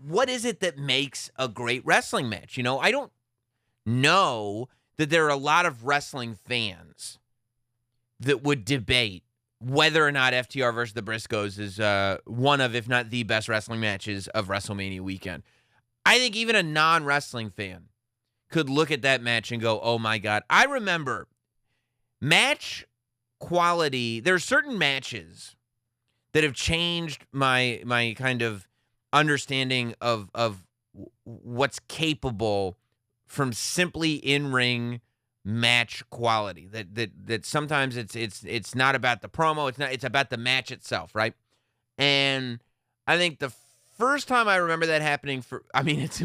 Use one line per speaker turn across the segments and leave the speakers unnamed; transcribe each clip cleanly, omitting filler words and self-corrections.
what is it that makes a great wrestling match? I don't know that there are a lot of wrestling fans that would debate whether or not FTR versus the Briscoes is one of, if not the best wrestling matches of WrestleMania weekend. I think even a non-wrestling fan could look at that match and go, oh my God. I remember match quality. There are certain matches that have changed my kind of understanding of what's capable from simply in-ring match quality. That sometimes it's not about the promo, it's about the match itself, right? And I think the first time I remember that happening it's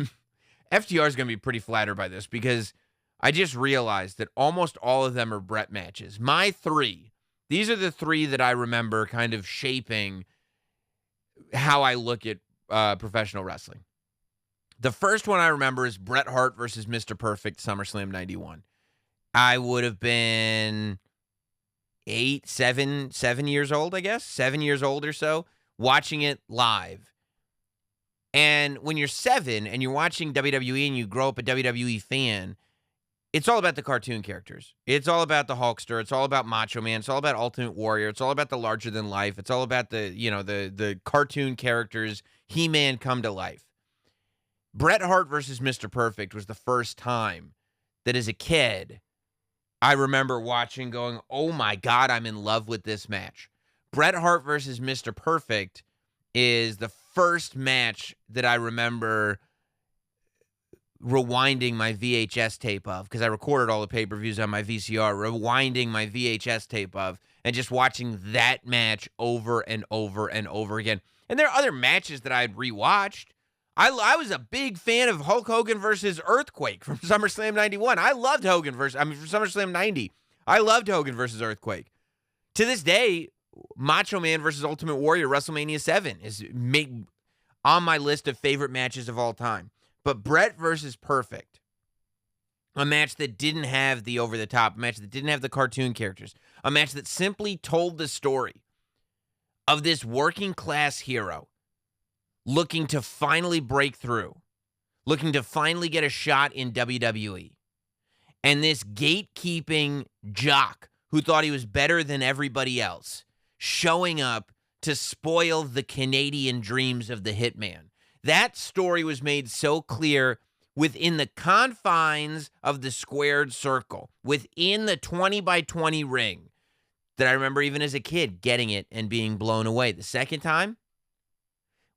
FTR is going to be pretty flattered by this because I just realized that almost all of them are Brett matches. My three, these are the three that I remember kind of shaping how I look at professional wrestling. The first one I remember is Bret Hart versus Mr. Perfect, SummerSlam 91. I would have been 7 years old, I guess, 7 years old or so, watching it live. And when you're 7 and you're watching WWE and you grow up a WWE fan, it's all about the cartoon characters. It's all about the Hulkster. It's all about Macho Man. It's all about Ultimate Warrior. It's all about the larger than life. It's all about the cartoon characters, He-Man come to life. Bret Hart versus Mr. Perfect was the first time that as a kid, I remember watching going, oh my God, I'm in love with this match. Bret Hart versus Mr. Perfect is the first match that I remember rewinding my VHS tape of, because I recorded all the pay-per-views on my VCR, rewinding my VHS tape of, and just watching that match over and over and over again. And there are other matches that I had rewatched. I was a big fan of Hulk Hogan versus Earthquake from SummerSlam 91. I loved Hogan from SummerSlam 90. I loved Hogan versus Earthquake. To this day, Macho Man versus Ultimate Warrior, WrestleMania 7, is on my list of favorite matches of all time. But Bret versus Perfect, a match that didn't have the over-the-top, a match that didn't have the cartoon characters, a match that simply told the story of this working-class hero looking to finally break through, looking to finally get a shot in WWE. And this gatekeeping jock who thought he was better than everybody else, showing up to spoil the Canadian dreams of the Hitman. That story was made so clear within the confines of the squared circle, within the 20 by 20 ring, that I remember even as a kid getting it and being blown away. The second time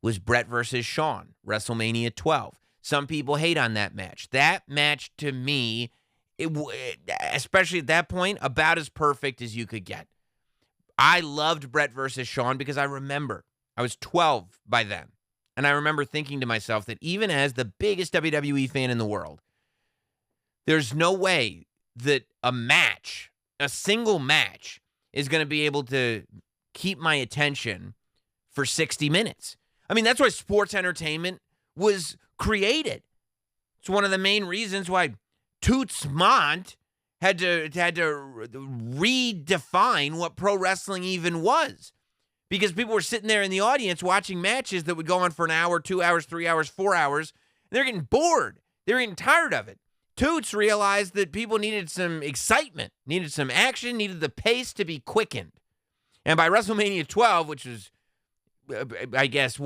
was Bret versus Shawn, WrestleMania 12. Some people hate on that match. That match, to me, especially at that point, about as perfect as you could get. I loved Bret versus Shawn because I remember I was 12 by then. And I remember thinking to myself that even as the biggest WWE fan in the world, there's no way that a single match, is going to be able to keep my attention for 60 minutes. I mean, that's why sports entertainment was created. It's one of the main reasons why Toots Mondt had to redefine what pro wrestling even was. Because people were sitting there in the audience watching matches that would go on for an hour, 2 hours, 3 hours, 4 hours. And they're getting bored. They're getting tired of it. Toots realized that people needed some excitement, needed some action, needed the pace to be quickened. And by WrestleMania 12, which was, I guess,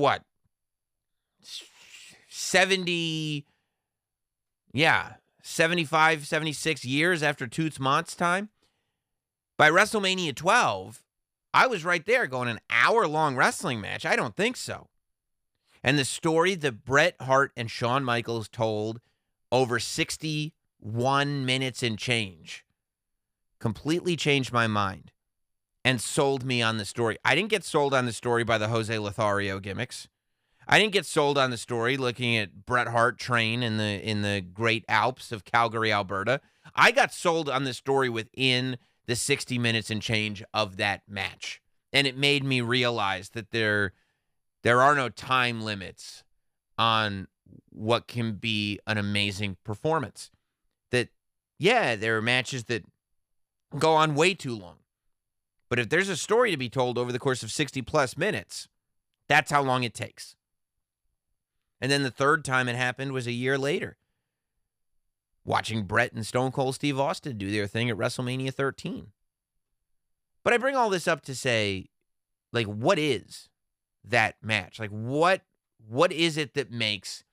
75, 76 years after Toots Mondt's time. By WrestleMania 12, I was right there going, an hour-long wrestling match? I don't think so. And the story that Bret Hart and Shawn Michaels told over 61 minutes and change completely changed my mind and sold me on the story. I didn't get sold on the story by the Jose Lothario gimmicks. I didn't get sold on the story looking at Bret Hart train in the Great Alps of Calgary, Alberta. I got sold on the story within the 60 minutes and change of that match. And it made me realize that there are no time limits on what can be an amazing performance. That, yeah, there are matches that go on way too long. But if there's a story to be told over the course of 60 plus minutes, that's how long it takes. And then the third time it happened was a year later, watching Brett and Stone Cold Steve Austin do their thing at WrestleMania 13. But I bring all this up to say, like, what is that match? Like, what is it that makes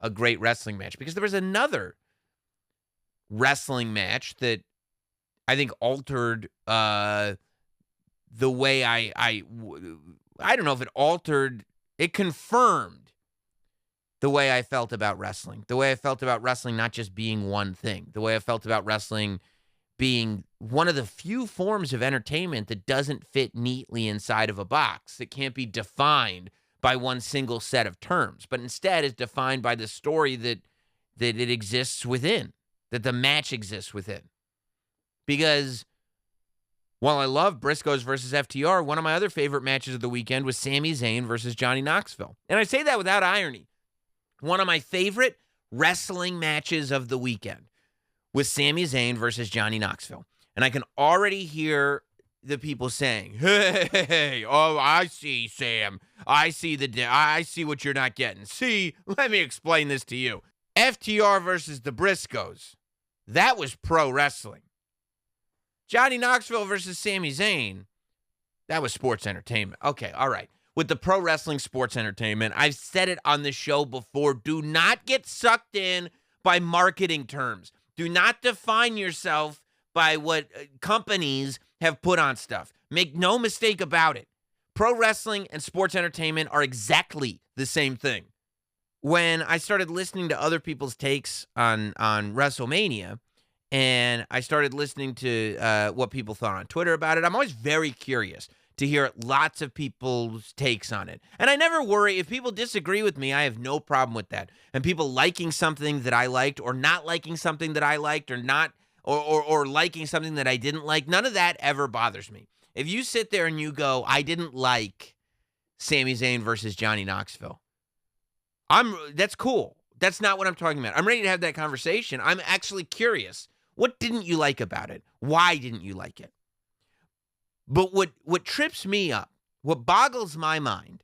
a great wrestling match? Because there was another wrestling match that I think altered the way I don't know if it altered, it confirmed the way I felt about wrestling. The way I felt about wrestling not just being one thing. The way I felt about wrestling being one of the few forms of entertainment that doesn't fit neatly inside of a box, that can't be defined by one single set of terms, but instead is defined by the story that it exists within, that the match exists within. Because while I love Briscoes versus FTR, one of my other favorite matches of the weekend was Sami Zayn versus Johnny Knoxville. And I say that without irony. One of my favorite wrestling matches of the weekend was Sami Zayn versus Johnny Knoxville. And I can already hear the people saying, hey, oh, I see, Sam. I see what you're not getting. See, let me explain this to you. FTR versus the Briscoes. That was pro wrestling. Johnny Knoxville versus Sami Zayn. That was sports entertainment. Okay, all right. With the pro wrestling sports entertainment, I've said it on the show before. Do not get sucked in by marketing terms. Do not define yourself by what companies have put on stuff. Make no mistake about it. Pro wrestling and sports entertainment are exactly the same thing. When I started listening to other people's takes on WrestleMania, and I started listening to what people thought on Twitter about it, I'm always very curious to hear lots of people's takes on it. And I never worry. If people disagree with me, I have no problem with that. And people liking something that I liked or not liking something that I liked or not, or liking something that I didn't like, none of that ever bothers me. If you sit there and you go, I didn't like Sami Zayn versus Johnny Knoxville, that's cool. That's not what I'm talking about. I'm ready to have that conversation. I'm actually curious. What didn't you like about it? Why didn't you like it? But what trips me up, what boggles my mind,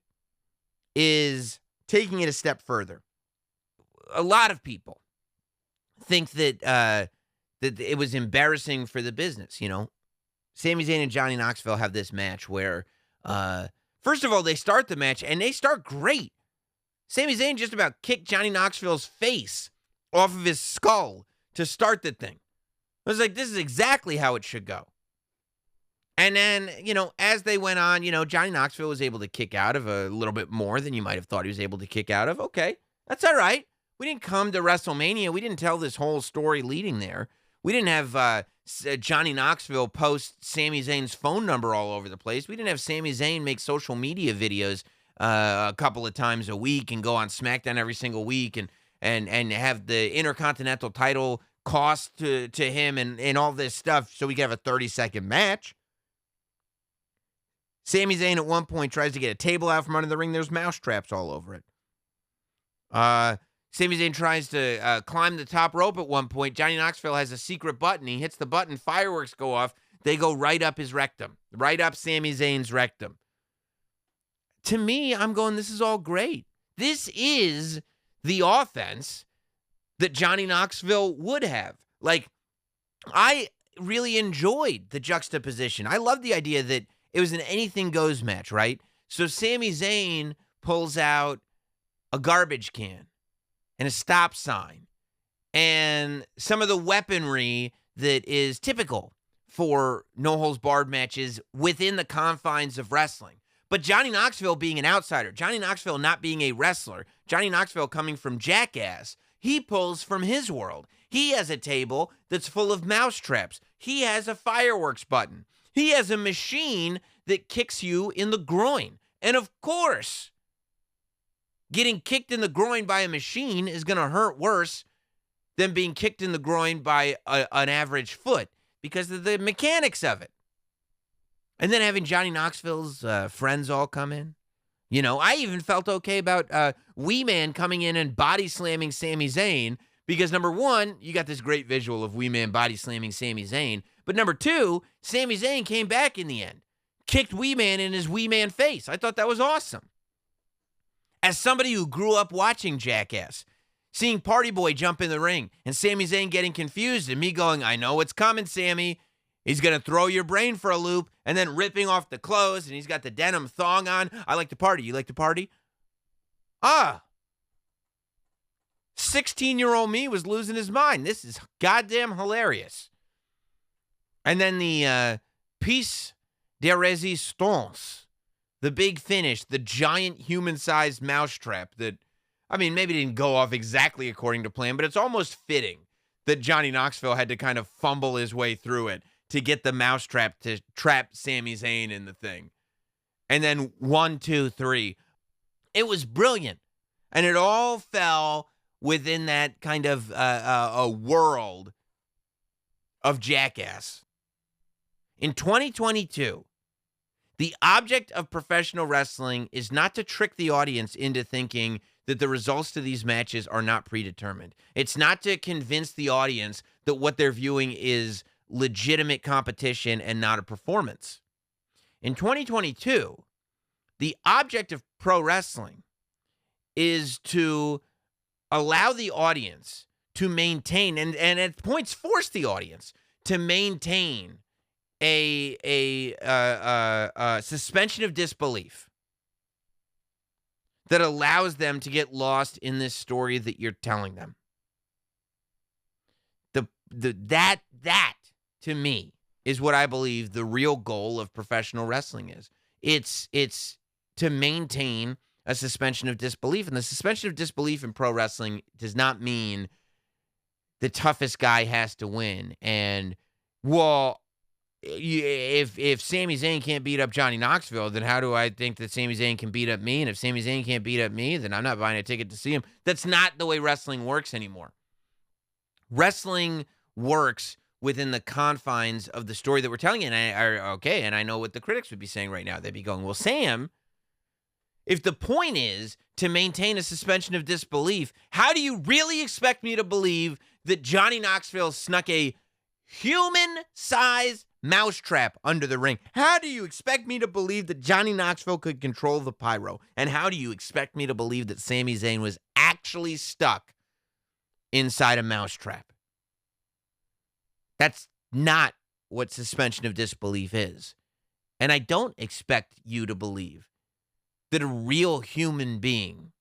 is taking it a step further. A lot of people think that that it was embarrassing for the business. You know, Sami Zayn and Johnny Knoxville have this match where, first of all, they start the match and they start great. Sami Zayn just about kicked Johnny Knoxville's face off of his skull to start the thing. I was like, this is exactly how it should go. And then, you know, as they went on, you know, Johnny Knoxville was able to kick out of a little bit more than you might have thought he was able to kick out of. Okay, that's all right. We didn't come to WrestleMania. We didn't tell this whole story leading there. We didn't have Johnny Knoxville post Sami Zayn's phone number all over the place. We didn't have Sami Zayn make social media videos a couple of times a week and go on SmackDown every single week and have the Intercontinental title cost to him and all this stuff so we could have a 30-second match. Sami Zayn at one point tries to get a table out from under the ring. There's mouse traps all over it. Sami Zayn tries to climb the top rope at one point. Johnny Knoxville has a secret button. He hits the button. Fireworks go off. They go right up his rectum. Right up Sami Zayn's rectum. To me, I'm going, this is all great. This is the offense that Johnny Knoxville would have. Like, I really enjoyed the juxtaposition. I love the idea that it was an anything-goes match, right? So Sami Zayn pulls out a garbage can and a stop sign and some of the weaponry that is typical for no-holds-barred matches within the confines of wrestling. But Johnny Knoxville being an outsider, Johnny Knoxville not being a wrestler, Johnny Knoxville coming from Jackass, he pulls from his world. He has a table that's full of mouse traps. He has a fireworks button. He has a machine that kicks you in the groin. And of course, getting kicked in the groin by a machine is going to hurt worse than being kicked in the groin by an average foot because of the mechanics of it. And then having Johnny Knoxville's friends all come in. You know, I even felt okay about Wee Man coming in and body slamming Sami Zayn because, number one, you got this great visual of Wee Man body slamming Sami Zayn. But number two, Sami Zayn came back in the end, kicked Wee Man in his Wee Man face. I thought that was awesome. As somebody who grew up watching Jackass, seeing Party Boy jump in the ring and Sami Zayn getting confused and me going, I know what's coming, Sami. He's going to throw your brain for a loop, and then ripping off the clothes, and he's got the denim thong on. I like to party. You like to party? 16-year-old me was losing his mind. This is goddamn hilarious. And then the piece de résistance, the big finish, the giant human-sized mousetrap that, I mean, maybe didn't go off exactly according to plan, but it's almost fitting that Johnny Knoxville had to kind of fumble his way through it to get the mousetrap to trap Sami Zayn in the thing. And then 1, 2, 3. It was brilliant. And it all fell within that kind of a world of Jackass. In 2022, the object of professional wrestling is not to trick the audience into thinking that the results to these matches are not predetermined. It's not to convince the audience that what they're viewing is legitimate competition and not a performance. In 2022, the object of pro wrestling is to allow the audience to maintain, and at points force the audience to maintain a suspension of disbelief that allows them to get lost in this story that you're telling them. That to me is what I believe the real goal of professional wrestling is. It's to maintain a suspension of disbelief. And the suspension of disbelief in pro wrestling does not mean the toughest guy has to win. And, well, if Sami Zayn can't beat up Johnny Knoxville, then how do I think that Sami Zayn can beat up me? And if Sami Zayn can't beat up me, then I'm not buying a ticket to see him. That's not the way wrestling works anymore. Wrestling works within the confines of the story that we're telling. And I know what the critics would be saying right now. They'd be going, well, Sam, if the point is to maintain a suspension of disbelief, how do you really expect me to believe that Johnny Knoxville snuck a human-sized mousetrap under the ring? How do you expect me to believe that Johnny Knoxville could control the pyro? And how do you expect me to believe that Sami Zayn was actually stuck inside a mousetrap? That's not what suspension of disbelief is. And I don't expect you to believe that a real human being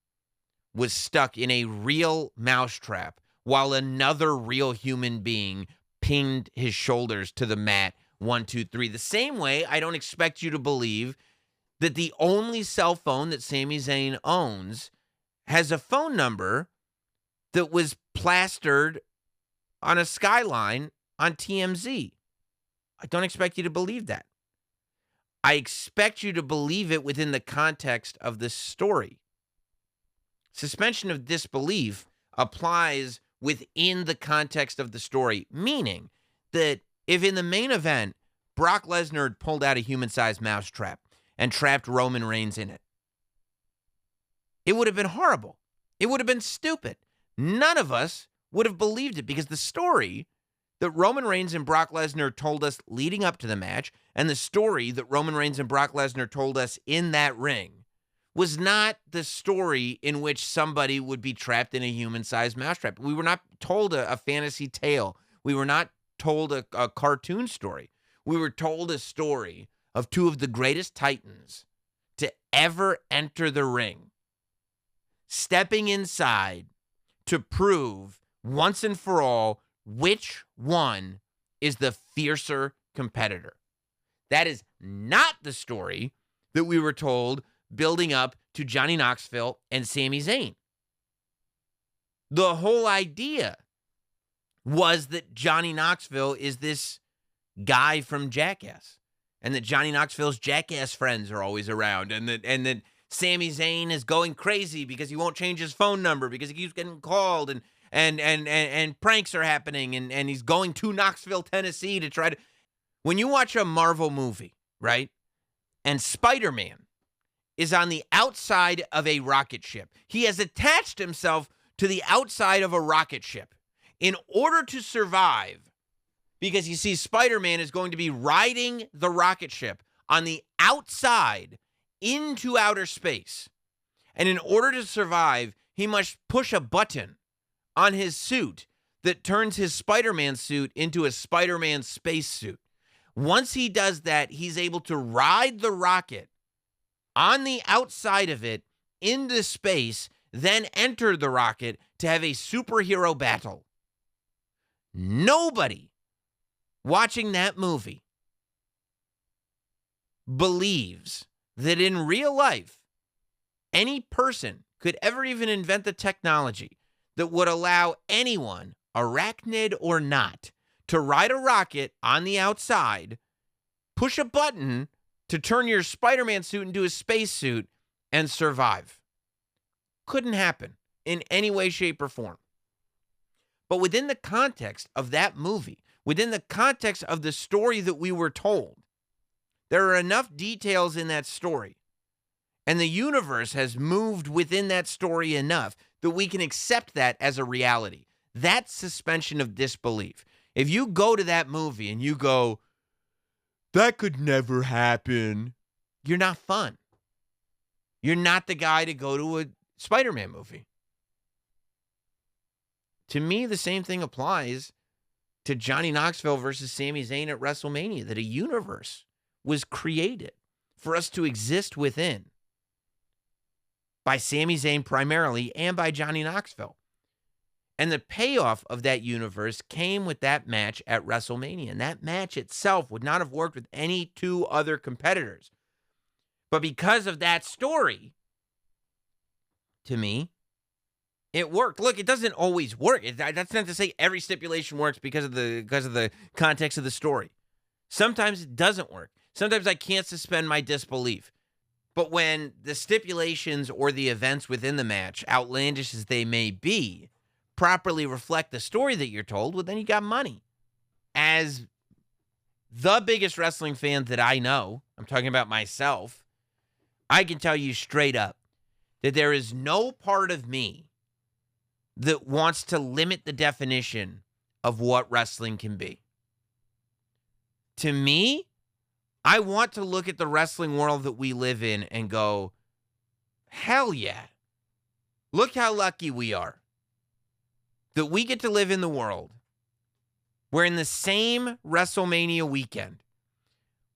was stuck in a real mousetrap while another real human being pinned his shoulders to the mat 1, 2, 3. The same way I don't expect you to believe that the only cell phone that Sami Zayn owns has a phone number that was plastered on a skyline on TMZ. I don't expect you to believe that. I expect you to believe it within the context of this story. Suspension of disbelief applies within the context of the story, meaning that if in the main event, Brock Lesnar had pulled out a human-sized mousetrap and trapped Roman Reigns in it, it would have been horrible. It would have been stupid. None of us would have believed it because the story that Roman Reigns and Brock Lesnar told us leading up to the match and the story that Roman Reigns and Brock Lesnar told us in that ring was not the story in which somebody would be trapped in a human-sized mousetrap. We were not told a fantasy tale. We were not told a cartoon story. We were told a story of two of the greatest titans to ever enter the ring, stepping inside to prove once and for all which one is the fiercer competitor. That is not the story that we were told building up to Johnny Knoxville and Sami Zayn. The whole idea was that Johnny Knoxville is this guy from Jackass, and that Johnny Knoxville's Jackass friends are always around, and that Sami Zayn is going crazy because he won't change his phone number because he keeps getting called, and pranks are happening, and he's going to Knoxville, Tennessee to try to... When you watch a Marvel movie, right, and Spider-Man is on the outside of a rocket ship, he has attached himself to the outside of a rocket ship in order to survive, because you see Spider-Man is going to be riding the rocket ship on the outside into outer space. And in order to survive, he must push a button on his suit that turns his Spider-Man suit into a Spider-Man spacesuit. Once he does that, he's able to ride the rocket on the outside of it into space, then enter the rocket to have a superhero battle. Nobody watching that movie believes that in real life, any person could ever even invent the technology that would allow anyone, arachnid or not, to ride a rocket on the outside, push a button to turn your Spider-Man suit into a spacesuit, and survive. Couldn't happen in any way, shape, or form. But within the context of that movie, within the context of the story that we were told, there are enough details in that story, and the universe has moved within that story enough that we can accept that as a reality. That's suspension of disbelief. If you go to that movie and you go, that could never happen, you're not fun. You're not the guy to go to a Spider-Man movie. To me, the same thing applies to Johnny Knoxville versus Sami Zayn at WrestleMania, that a universe was created for us to exist within by Sami Zayn primarily and by Johnny Knoxville. And the payoff of that universe came with that match at WrestleMania. And that match itself would not have worked with any two other competitors. But because of that story, to me, it worked. Look, it doesn't always work. That's not to say every stipulation works because of the context of the story. Sometimes it doesn't work. Sometimes I can't suspend my disbelief. But when the stipulations or the events within the match, outlandish as they may be, properly reflect the story that you're told, well, then you got money. As the biggest wrestling fan that I know, I'm talking about myself, I can tell you straight up that there is no part of me that wants to limit the definition of what wrestling can be. To me, I want to look at the wrestling world that we live in and go, hell yeah. Look how lucky we are that we get to live in the world where in the same WrestleMania weekend,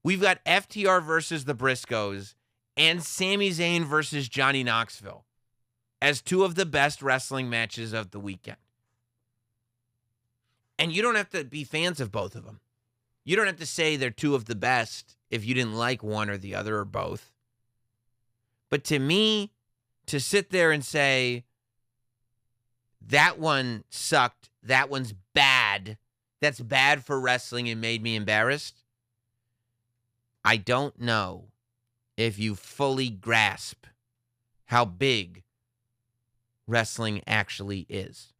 we've got FTR versus the Briscoes and Sami Zayn versus Johnny Knoxville as two of the best wrestling matches of the weekend. And you don't have to be fans of both of them. You don't have to say they're two of the best if you didn't like one or the other or both. But to me, to sit there and say, that one sucked, that one's bad, that's bad for wrestling and made me embarrassed, I don't know if you fully grasp how big wrestling actually is.